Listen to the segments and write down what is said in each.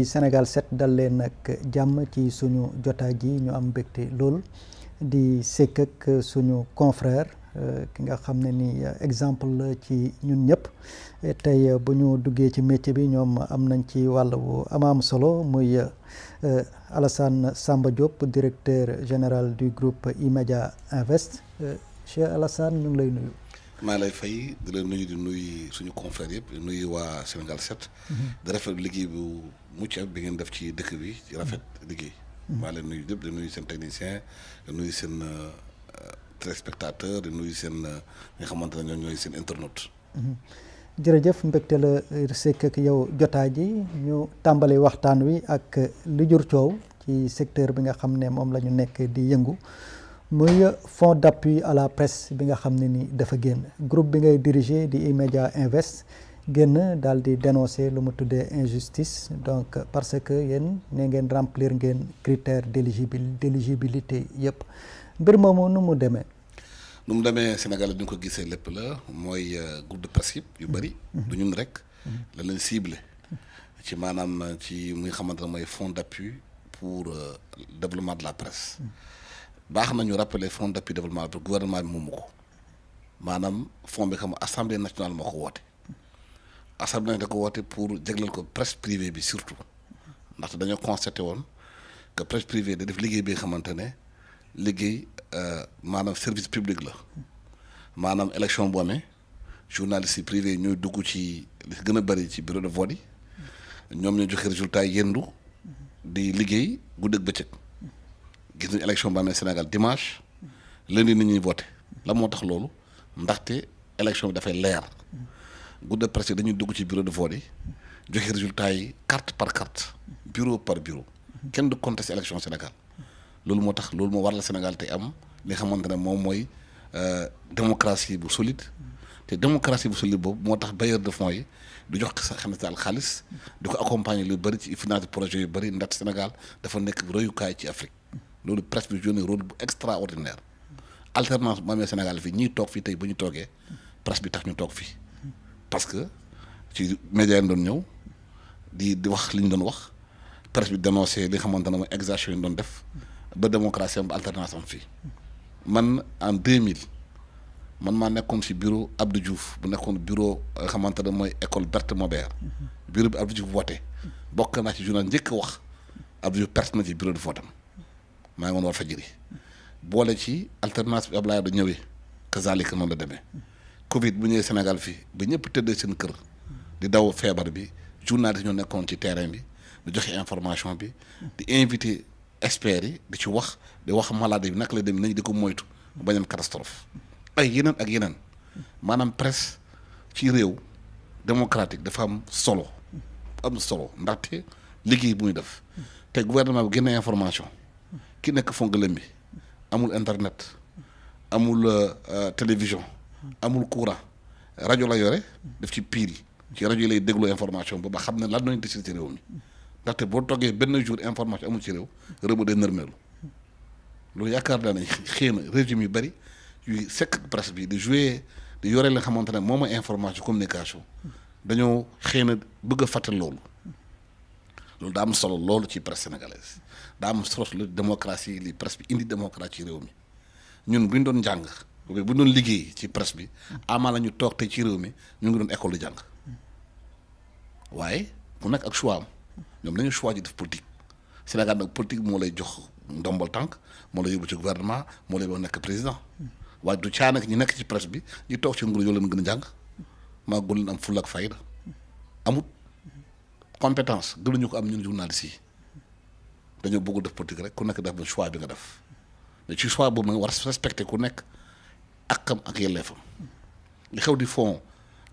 Sénégal 7 dal leen nag jàmm ci suñu jotaay ji ñu am mbégte lool di sekk ak suñu confrère ki nga xam ne ni exemple la ci ñun ñëpp tey bu ñu duggee ci métier bi ñoom am nañ ci wàll bu am solo muy Alassane Samba Diop directeur général du groupe E-Media Invest Cheikh Alassane ñu ngi lay nuyu. maa lay fay di la nuyu di nuyu suñu confrères yëpp di nuyu waa Sénégal 7. di rafet liggéey bu mucc bi ngeen def ci dëkk bi ci rafet liggéey. maa leen nuyu ñëpp di nuyu seen technicien di nuyu seen téléspectateur di nuyu seen nga xamante ne ñooy seen internaute. jërëjëf mbégte la sekk ak yow jotaay ji ñu tàmbali waxtaan wi ak lu jur coow ci secteur bi nga xam ne moom la ñu nekk di yëngu. muy fonds d'appui à la presse bi nga xam ne ni dafa génn groupe bi ngay diriger di E-Media Invest génn daal di dénoncer lu mu tuddee injustice donc parce que yéen ne ngeen remplir ngeen critère d'éligibilité yëpp mbir moomu nu mu demee. nu mu demee Sénégal bi ñu ko gisee lépp la mooy groupe de presse yu bëri. du ñun rek. la leen ciblé ci maanaam ci muy xamante ne mooy fonds d'appui pour développement de la presse. baax nañu rappeler fonds d'appui développement bi gouvernement bi moomu ko maanaam fonds bi xam assemblée nationale moo ko woote assemblée nationale da ko woote pour jéglal ko presse privée bi surtout ndaxte dañoo constaté woon que presse privée da def liggéey bi nga xamante ne liggéey maanaam service public la maanaam élection bu amee journalistes yi privés yi ñooy dugg ci li gën a bëri ci bureau de vote yi ñoom ñoo joxe résultat yi yendu di liggéey guddeeg bëccëg. gis nañu élection ba amee Sénégal dimanche lundi nit ñuy voté la moo tax loolu ndaxte élection bi dafay leer groupe de presse dañuy dugg ci bureau de vote yi joxe résultat yi carte par carte bureau par bureau kenn du contesté élection Sénégal loolu moo tax loolu moo war la Sénégal tey am li nga xamante ne moom mooy démocratie bu solide te démocratie bu solide boobu moo tax bailleur de fonds yi du jox sa xaalis di ko accompagner lu bëri ci finance projet yu bëri ndax Sénégal dafa nekk royukaay ci Afrique. loolu presse bi joué rôle bu extraordinaire alternance bu amee Sénégal fii ñiy toog fii tey ba ñu toogee presse bi tax ñu toog fii parce que ci média yi doon ñëw di wax li ñu doon wax presse bi dénoncé li nga xamante ne mooy exaction yi ñu doon def ba démocratie am ba alternance am fii man en 2000 man maa nekkoon ci bureau Abdou Diouf bu nekkoon bureau nga xamante ne mooy école Berthe Maubert bureau bi Abdou Diouf voté bokk naa ci journal njëkk wax Abdou Diouf perte na ci bureau de vote am maa ngi woon war fajiri boole ci alternance bi Abdoulaye da ñëwee kazalika noonu la demee Covid bu ñëwee Sénégal fii ba ñëpp tëddee seen kër di daw feebar bi journaliste ñoo nekkoon ci terrain bi di joxe information bi di invité experts yi di ci wax di wax maladie bi naka la demee nañu di ko moytu bañ am catastrophe ay yeneen ak yeneen maanaam presse ci réew démocratique dafa am solo ndaxte liggéey bu muy def te gouvernement bi génne information. ki nekk Fongolembi bi amul internet amul télévision amul courant rajo la yore def ci piil ci rajo yi lay déglu information ba xam ne lan lañu décidé ci réew mi ndaxte boo toggee benn jour information amul ci réew mi day nërmeelu loolu yaakaar naa ne xëy na régime yu bëri yuy sekk presse bi di jouer di yore la xamante ne moom information communication dañoo xëy na bëgg a fàtte loolu daa am solo loolu ci presse sénégalaise daa am solo lu démocratie li presse bi indi démocratie ci réew mi ñun bu ñu doon jàng bu ñu doon liggéey ci presse bi amaa la ñu toog te ci réew mi ñu ngi doon école di jàng waaye ku nekk ak choix am ñoom dañu choix ji def politique Sénégal nag politique moo lay jox ndombal tànk moo lay yóbbu ci gouvernement moo lay wax nekk président waaye du caa nag ñi nekk ci presse bi ñi toog ci nguur yoo leen gën a jàng maa gën leen am fulla ak fayda amut compétence gënuñu ko am ñun journalistes yi dañoo bëgg def politique rek ku nekk def ba choix bi nga def mais ci choix boobu nga war a respecter ku nekk akam ak yelleefam li xew di fonds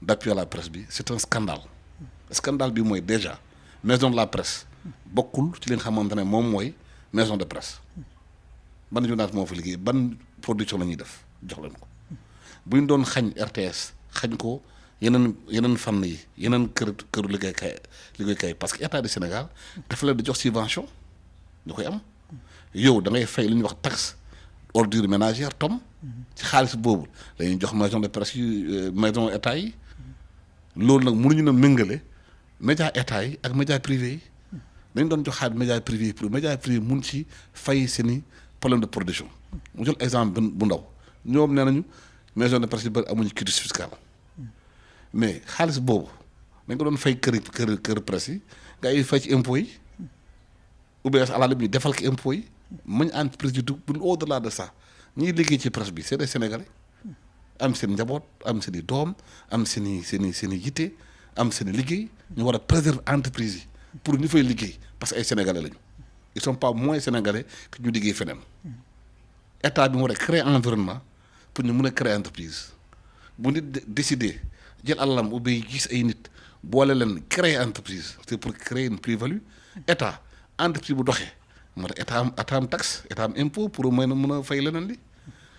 d'appui à la presse bi c'est un scandale bi mooy déjà maison de la presse bokkul ci li nga xamante ne moom mooy maison de presse ban journaliste moo fa liggéey ban production la ñuy def jox leen ko bu ñu doon xañ RTS xañ ko yeneen fànn yi yeneen këru liggéeykaay parce que état du Sénégal dafa leen di jox subvention ñu koy am yow da ngay fay lu ñuy wax taxe ordure ménagère tom ci xaalis boobu dañuy jox maison de presse yi maison état yi loolu nag mënuñu na méngale média état yi ak média privé yi dañ doon jox xaalis média privé pour média privé mun ci fay seeni problème de production mu jël exemple bu ndaw ñoom nee nañu maison de presse yu bëri amuñu quitus fiscal mais xaalis boobu dañ ko doon fay kër presse yi nga ay fay ci impôts yi ou bien à la limite ñu defal ko impôts yi muñ entreprise yu dugg au delà de ça ñiy liggéey ci presse bi c'est des Sénégalais am seen njaboot am seen i doom am seen i yitte am seen i liggéey ñu war a préserver entreprise yi pour ñu fay liggéey parce que ay Sénégalais lañu ils sont pas moins Sénégalais que ñu liggéey feneen état bi mu war a créer environnement pour ñu mun a créer entreprise bu nit décider jël alalam ou bien gis ay nit boole leen créer entreprise c'est pour créer une plus-value état entreprise bu doxee moo tax état am taxe état am impôt pour mën a fay leneen li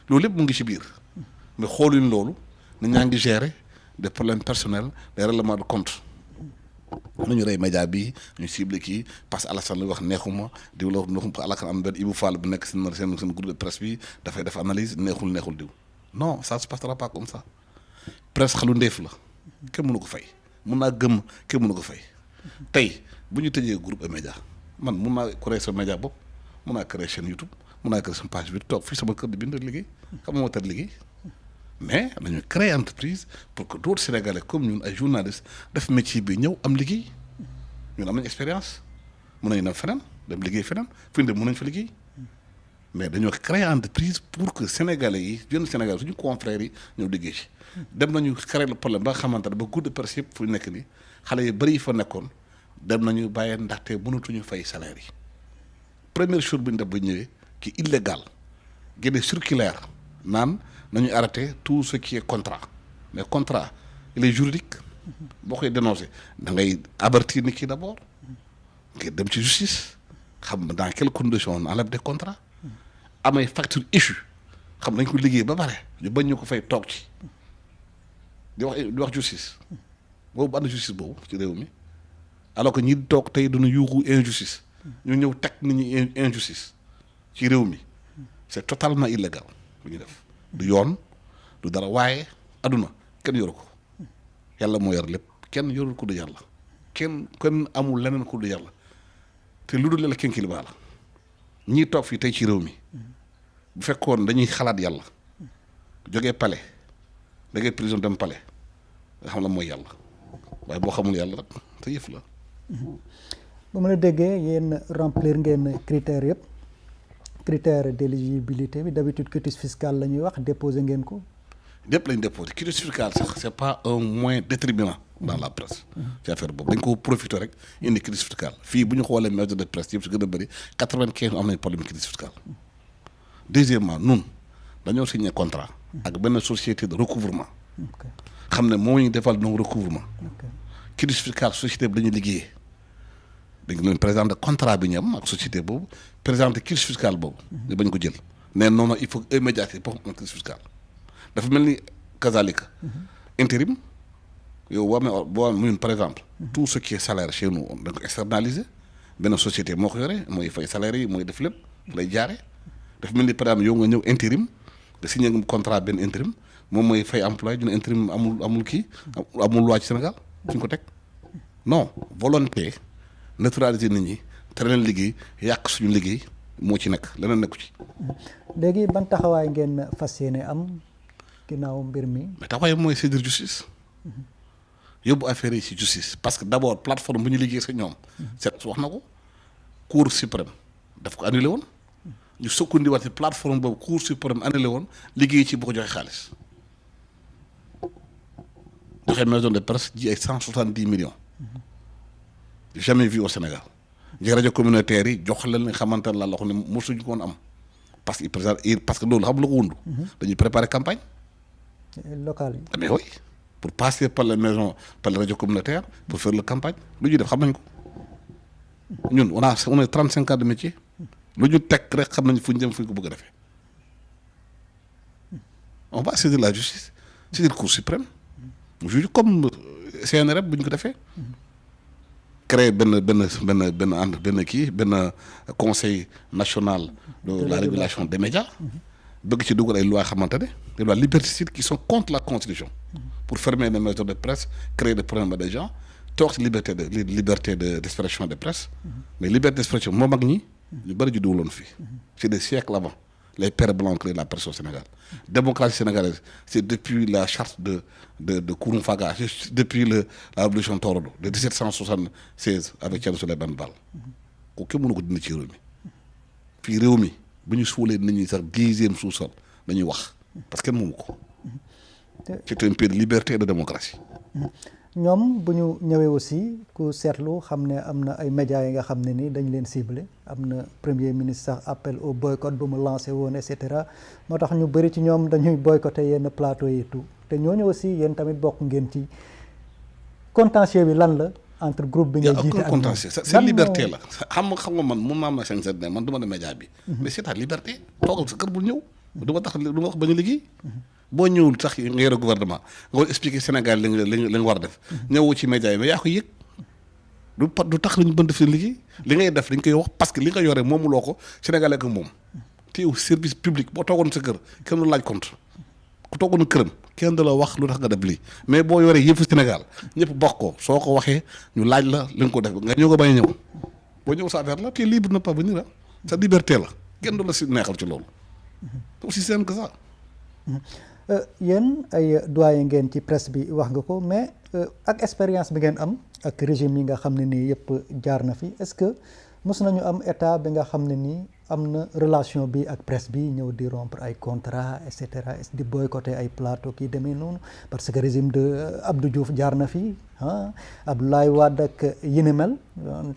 loolu lépp mu ngi ci biir mais xooluñ loolu nit ñaa ngi gérer des problèmes personnels des règlements de compte nañu rey média bi ñu ciblé kii parce que Alassane lu wax neexuma diw la neexum Alassane am benn Ibou Fall bu nekk seen groupe de presse bi dafay def analyse neexul diw non ça se passera pas comme ça presse xalu ndeef la kenn mënu ko fay mun naa gëm kenn mënu ko fay tey bu ñu tëjee groupe de média man mun naa créer sa média bopp mun naa créer chaîne YouTube mun naa créer sama page bi toog fii sama kër di bind liggéey xam nga moo tax liggéey mais dañu créer entreprise pour que d'autres Sénégalais comme ñun ay journalistes def métier bi ñëw am liggéey ñun am nañ expérience mun nañu dem feneen dem liggéey feneen fi ñu dem mun nañ fa liggéey mais dañoo créer entreprise pour que Sénégalais yi jeunes Sénégalais suñu confrères yi ñëw liggéey ci dem nañu créer le problème ba nga xamante ne ba groupe de presse yëpp fu nekk ni xale yu bëri yi fa nekkoon dem nañu bàyyee ndaxte mënatuñu fay salaire yi première chose bu ñu def ba ñëwee ki illégal génne circulaire naan nañu arrêté tout ce qui est contrat mais contrat il est juridique boo koy dénoncer da ngay avertir nit ki d'abord nga dem ci justice xam dans quelles conditions on enlève des contrats amay facture issue xam nañ ko liggéey ba pare ñu bañ ñu ko fay toog ci di wax justice boobu ànd justice boobu ci réew mi alors que ñi toog tey dina yuuxu injustice ñu ñëw teg nit ñi injustice ci réew mi c'est totalement illégal lu ñu def du yoon du dara waaye aduna kenn yoru ko yàlla moo yor lépp kenn yorul ku du yàlla kenn amul leneen ku du yàlla te lu dul yàlla kenn kilibaa la ñii toog fii tey ci réew mi bu fekkoon dañuy xalaat yàlla jógee palais da ngay prison dem palais nga xam la mooy yàlla waaye boo xamul yàlla rek te yëf la. ba ma la déggee yéen remplir ngeen critères yëpp critère d'éligibilité bi d'habitude quitus fiscal la ñuy wax déposé ngeen ko. lépp lañ déposé quitus fiscal sax c'est pas un moyen déterminant dans la presse. ci affaire boobu dañ ko profité rek indi quitus fiscal fii bu ñu xoolee maison de presse yëpp si gën a bëri 95 am nañ problème quitus fiscal. deuxièmement nun dañoo signé contrat. ak benn société de recouvrement. xam ne moo ñu defal non recouvrement. quitus fiscal société bi dañuy liggéeyee. dañ leen présenter contrat bi ñu am ak société boobu présenter quitus fiscal boobu. ñu bañ ko jël nee non il faut immédiatement pour un quitus fiscal. dafa mel ni kazalika. intérim yow boo amee par exemple. tout ce qui est salaire chez nous dañ ko externaliser benn société moo ko yore mooy fay salaire yi mooy def lépp lay jaare dafa mel ni par exemple yow nga ñëw intérim nga signé contrat benn intérim moom mooy fay employé ñu ne intérim amul kii amul loi ci Sénégal fi ñu ko teg non volonté neutraliser nit ñi te leen liggéey yàq suñu liggéey moo ci nekk leneen nekku ci. léegi ban taxawaay ngeen fas yéene am ginnaaw mbir mi. mais taxawaay mooy saisir justice yóbbu affaire yi ci justice parce que d'abord plateforme bu ñu liggéey sa ñoom. set wax na ko cour suprême daf ko annulé woon. ñu sukkandiwaat ci plateforme boobu cour suprême annulé woon liggéey ci bu ko joxe xaalis joxe maison de presse ji ay 170 millions. jamais vu au Sénégal. ji rajo communautaire yi jox leen nga xamante ne la loo xam ne mosuñu ko woon am parce que loolu xam lu ko wund. dañuy préparer campagne. locale yi. mais oui pour passer par les maisons par les radios communautaires pour faire la campagne lu ñuy def xam nañ ko ñun on est 35 ans de métier. lu ñu teg rek xam nañ fu ñu jëm fu ñu ko bëgg a defee on va saisir la justice saisir cour suprême mu juge comme CNRF bu ñu ko defee créer benn conseil national de la régulation des médias bëgg ci dugal ay lois xamante ne des lois liberticides qui sont contre la constitution pour fermer les maisons de presse créer des problèmes à des gens toog ci liberté d'expression de presse mais liberté d'expression moo mag ñi ñu bëri ju duwuloon fii c'est des siècles avant les pères blancs créent la presse au Sénégal démocratie sénégalaise c'est depuis la charte de Kouroum Faga depuis la révolution Torodo de 1776 avec Thierno Souleymane Baal ko kenn mënu ko dindi ci réew mi fii réew mi bu ñu suulee nit ñi sax 10e sous-sol dañuy wax parce que kenn moomu ko c'est un pays de liberté et de démocratie ñoom bu ñu ñëwee aussi ku seetlu xam ne am na ay médias yi nga xam ne ni dañ leen ciblé am na premier ministre sax appel au boycott bu mu lancé woon et cetera moo tax ñu bëri ci ñoom dañuy boycotté yenn plateau yi tout te ñooñu aussi yéen tamit bokk ngeen ci contentieux bi lan la entre groupe bi nga jiite ak contentieux c'est liberté la xam nga man mun naa am na sincère ne man du ma ne média bi mais c'est ta liberté toogal sa kër bul ñëw du ma tax du ma wax ba ñu liggéey boo ñëwul sax nga yore gouvernement nga war expliquer Sénégal li nga war a def ñëwoo ci média yi mais yaa ko yëg du tax lañu bën def seen liggéey li ngay def dañ koy wax parce que li nga yore moomuloo ko Sénégalais ko moom te yow service public boo toogoon sa kër kenn du laaj compte ku toogoon këram kenn du la wax lu tax nga def lii mais boo yoree yëfu Sénégal ñëpp bokk ko soo ko waxee ñu laaj la li nga ko def nga ñëw ko bañ a ñëw boo ñëw sa affaire la te libre na pas venir sa liberté la kenn du la si neexal ci loolu c'est aussi simple que ça yéen ay doyen ngeen ci presse bi wax nga ko mais ak expérience bi ngeen am ak régime yi nga xam ne nii yëpp jaar na fi est-ce que mos nañu am état bi nga xam ne nii am na relation bi ak presse bi ñëw di rompre ay contrat et cetera di boycotter ay plateau kii demee noonu parce que régime de Abdou Diouf jaar na fi Abdoulaye Wade ak yi ni mel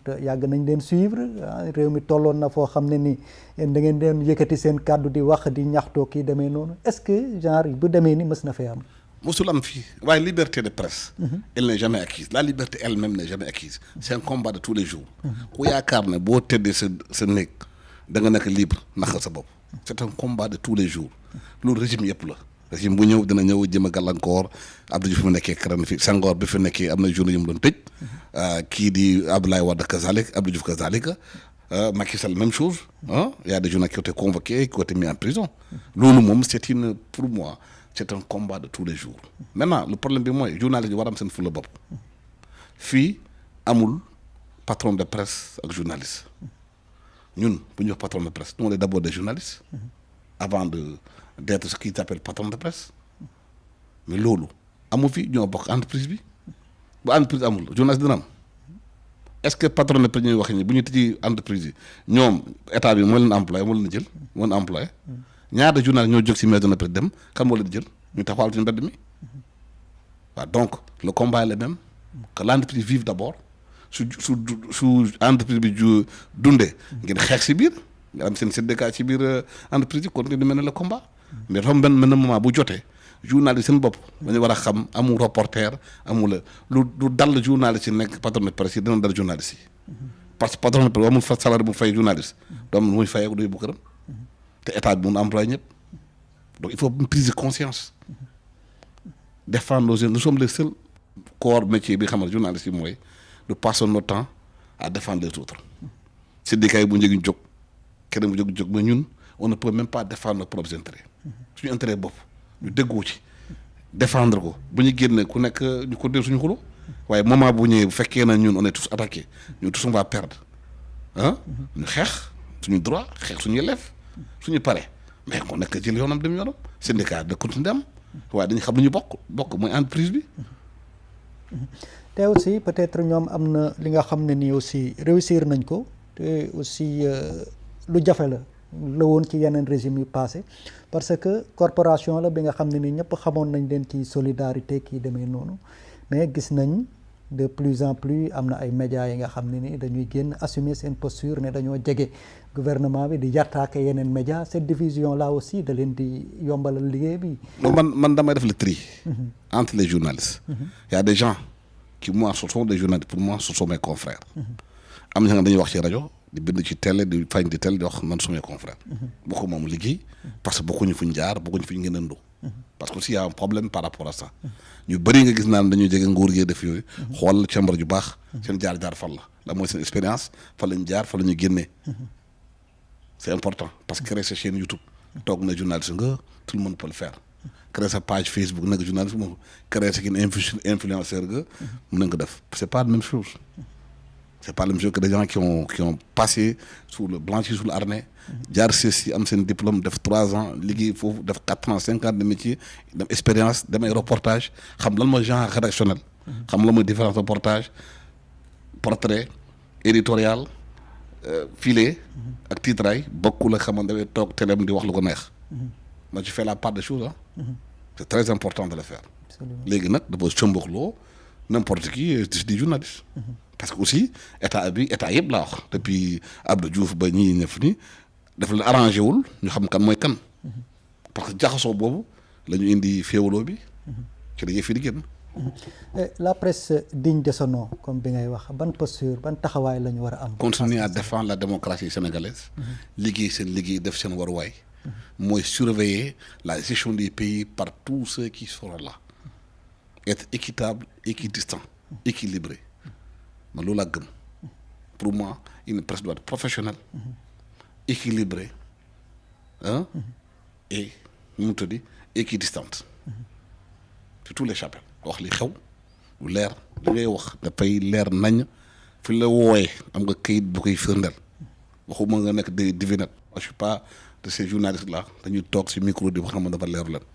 te yàgg nañ leen suivre réew mi tolloon na foo xam ne ni da ngeen leen yëkkati seen kàddu di wax di ñaxtoo kii demee noonu est-ce que genre bu demee ni mës na fee am. mosul am fii waaye liberté de presse elle n'est jamais acquise la liberté elle-même n'est jamais acquise c'est un combat de tous les jours ku yaakaar ne boo tëddee sa néeg da nga nekk libre naxal sa bopp c'est un combat de tous les jours loolu régime yëpp la régime bu ñëw dina ñëw jëm a gàllankoor Abdou Diouf mu nekkee karan fi Senghor bi fi nekkee am na journée yu mu doon tëj kii di Abdoulaye Wade kazalik Abdou Diouf kazalika Macky Sall même chose il y a des journalistes qui ont été convoqués qui ont été mis en prison loolu moom pour moi c'est un combat de tous les jours maintenant le problème bi mooy journaliste yi war am seen fulla bopp fii amul patron de presse ak journaliste ñun bu ñuy wax patron de presse nous on est d'abord des journalistes avant d'être ce qu'ils appellent patron de presse mais loolu amu fi ñoo bokk entreprise bi bu entreprise amul journaliste dina am est-ce que patron de presse ñuy wax ni bu ñu tëjee entreprise yi ñoom état bi moo leen employé moo leen jël moo leen employé ñaata journaliste ñoo jóg ci maison de presse dem kan moo leen jël ñu taxawal ci mbedd mi waaw donc le combat est le même que l'entreprise vive d'abord su entreprise bi dundee ngeen xeex ci biir nga am seen syndicat ci biir entreprise yi kon ngeen di mel ne le combat mais dafa benn moment bu jotee journaliste seen bopp dañu war a xam amul reporter amul lu dal journaliste yi nekk patron de presse yi dina dal journaliste yi parce que patron de presse amul fa salaire bu fay journaliste doom muy fayeeku doy bu këram te état bi mun employé ñëpp donc il faut une prise de conscience défendre nos jeunes nous sommes les seuls corps métier bi xam ne journaliste yi mooy de passer notre temps à défendre les autres syndicat yi bu njëgiñ jóg keneen bu jóg mais ñun on ne peut même pas défendre nos propres intérêts suñu intérêt bopp ñu déggoo ci défendre ko bu ñu génne ku nekk ñu ko dee suñu xulo waaye moment bu ñëwee bu fekkee na ñun on est tous attaqués ñun tous on va perdre ñu xeex suñu droit xeex suñu yelleef suñu pare mais ku nekk jël yoonam dem yoonam syndicat de continuer am waaye dañu xam lu ñu bokk mooy entreprise bi te aussi peut-être ñoom am na li nga xam ne nii aussi réussir nañ ko te aussi lu jafe la woon ci yeneen régime yu passé parce que corporation la bi nga xam ne ni ñëpp xamoon nañ leen ci solidarité kii demee noonu mais gis nañ de plus en plus am na ay médias yi nga xam ne ni dañuy génn assumer seen posture ne dañoo jege gouvernement bi di attaquer yeneen médias cette division là aussi da leen di yombalal liggéey bi. man damay def le tri entre les journalistes. Il y a des gens qui moi ce sont des journalistes pour moi ce sont mes confrères. am na nga dañuy wax ci rajo di bind ci télé di fañ di télé di wax man su mes confrères. bokku moom liggéey parce que bokkuñu fuñ jaar bokkuñu fuñ gën a ndoo parce que aussi y a un problème par rapport à ça ñu bëri nga gis naan dañuy jege nguur gi def yooyu xool càmbar ju baax seen jaar fan la mooy seen expérience fa lañ jaar fa la ñu génnee c'est important parce que créer sa chaîne YouTube toog na journaliste nga tout le monde peut le faire créer sa page Facebook nekk journaliste moom créer sa influenceur nga mën nañ ko def c'est pas la même chose. C'est pas la même chose que des gens qui ont passé sous le blanchi sous le harnais jaar ceci am seen diplôme def 3 ans liggéey foofu def 4 ans 5 ans de métier dem expérience dem ay reportage xam lan mooy genre rédactionnel xam lan mooy différence reportage portrait éditorial filet ak titraay bokkul ak xamante ne toog télém di wax lu ko neex moi je fais la part des choses c'est très important de le faire léegi nag dafa cëmbaxloo n'importe qui di journaliste parce que aussi état yëpp laa wax depuis Abdou Diouf ba ñii ñëf ni dafa leen arrangé wul ñu xam kan mooy kan parce que jaxasoo boobu la ñu indi féewaloo bi ci la yëf yi di génn. La presse digne de son nom comme bi ngay wax ban posture ban taxawaay la ñu war a am. continuer à défendre la démocratie sénégalaise. liggéey seen liggéey def seen waruwaay. mooy surveiller la gestion des pays par tous ceux qui seront là. être équitable équidistant équilibré. man loolu laa gëm pour moi une presse doit être professionnelle équilibrée et nu mu tudd équidistante sur tous les chapitres wax li xew lu leer li ngay wax dafay leer nañ fi la wooyee am nga kayit bu koy firndeel waxuma nga nekk des devinettes je suis pas de ces journalistes là dañuy toog ci micro di wax xam nga dafa leeru leen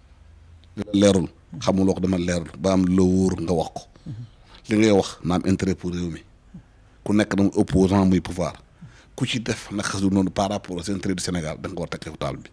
leerul xamuloo ko dama leerul ba am la wóor nga wax ko li ngay wax na am intérêt pour réew mi ku nekk dama opposant muy pouvoir ku ci def naka su noonu par rapport aux intérêts du Sénégal da nga war a teg ci table bi